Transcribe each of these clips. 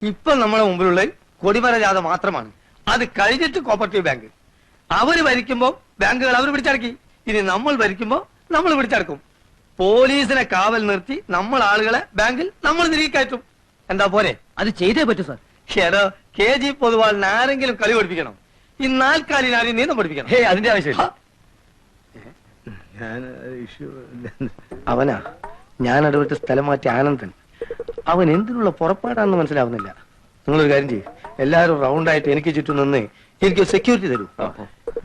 ഇപ്പൊ നമ്മുടെ മുമ്പിലുള്ള കൊടിമര ജാഥ മാത്രമാണ്. അത് കഴിഞ്ഞിട്ട് കോപ്പറേറ്റീവ് ബാങ്ക്. അവര് ഭരിക്കുമ്പോ ബാങ്കുകൾ അവർ പിടിച്ചടക്കി. ഇനി നമ്മൾ ഭരിക്കുമ്പോ നമ്മൾ പിടിച്ചടക്കും. പോലീസിനെ കാവൽ നിർത്തി നമ്മൾ ആളുകളെ ബാങ്കിൽ നമ്മൾ തിരികെ കയറ്റും. എന്താ പോരെ? അത് ചെയ്തേ പറ്റൂ സാർ. ഷെറോ KG പൊതുവാളിന് ആരെങ്കിലും കളി പഠിപ്പിക്കണം. ഈ നാൽക്കാലിനാരും നീന്തം പഠിപ്പിക്കണം. അതിന്റെ ആവശ്യമില്ല. അവനാ ഞാൻ അടുത്ത സ്ഥലം മാറ്റി ആനന്ദൻ. അവൻ എന്തിനുള്ള പുറപ്പാടാണെന്ന് മനസ്സിലാവുന്നില്ല. നിങ്ങളൊരു കാര്യം ചെയ്യും, എല്ലാവരും റൗണ്ടായിട്ട് എനിക്ക് ചുറ്റും നിന്ന് എനിക്ക് സെക്യൂരിറ്റി തരൂ.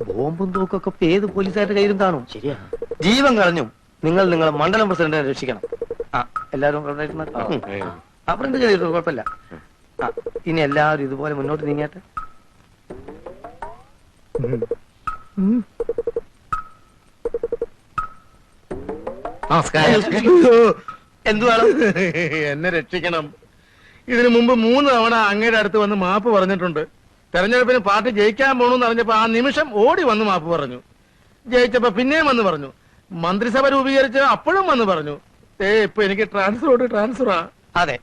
ബോംബും തോക്കൊക്കെ ഇപ്പൊ ഏത് പോലീസുകാരുടെ കയ്യിലും കാണും. ശരിയാ. ജീവൻ കളഞ്ഞു നിങ്ങൾ നിങ്ങളെ മണ്ഡലം പ്രസിഡന്റിനെ രക്ഷിക്കണം. എല്ലാവരും റൗണ്ടായിട്ട് അവരുടെ കയ്യിൽ കുഴപ്പമില്ല. ഇനി എല്ലാവരും ഇതുപോലെ മുന്നോട്ട് നീങ്ങിയാട്ടെ. നമസ്കാരം. എന്തു വേണം? എന്നെ രക്ഷിക്കണം. ഇതിനു മുമ്പ് 3 തവണ അങ്ങയുടെ അടുത്ത് വന്ന് മാപ്പ് പറഞ്ഞിട്ടുണ്ട്. തെരഞ്ഞെടുപ്പിന് പാർട്ടി ജയിക്കാൻ പോണെന്ന് അറിഞ്ഞപ്പോ ആ നിമിഷം ഓടി വന്ന് മാപ്പ് പറഞ്ഞു. ജയിച്ചപ്പോ പിന്നെയും വന്ന് പറഞ്ഞു. മന്ത്രിസഭ രൂപീകരിച്ച് അപ്പോഴും വന്ന് പറഞ്ഞു. ഇപ്പൊ എനിക്ക് ട്രാൻസ്ഫറാ. അതെ,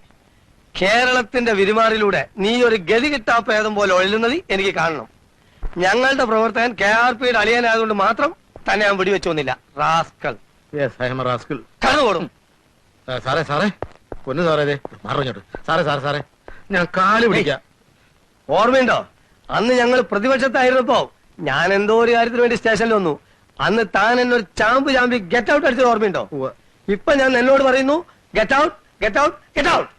കേരളത്തിന്റെ വിരുമാറിലൂടെ നീ ഒരു ഗതി കിട്ടാപ്പേദം പോലെ ഒഴുകുന്നത് എനിക്ക് കാണണം. ഞങ്ങളുടെ പ്രവർത്തകൻ KRPയുടെ അളിയനായതുകൊണ്ട് മാത്രം തന്നെ ഞാൻ വെടിവെച്ചൊന്നില്ല. റാസ്കൾ കണ്ണുകൊടും. സാറേ പൊന്നു സാറേ മറഞ്ഞോട്ട്. സാറേ ഞാൻ കാല് പിടിക്കാം. ഓർമ്മയുണ്ടോ അന്ന് ഞങ്ങൾ പ്രതിപക്ഷത്തായിരുന്നപ്പോ ഞാൻ എന്തോ ഒരു കാര്യത്തിന് വേണ്ടി സ്റ്റേഷനിൽ വന്നു. അന്ന് താൻ എന്നൊരു ചാമ്പി ഗെറ്റ് ഔട്ട് അടിച്ചത് ഓർമ്മയുണ്ടോ? ഇപ്പൊ ഞാൻ എന്നോട് പറയുന്നു get out get out get out.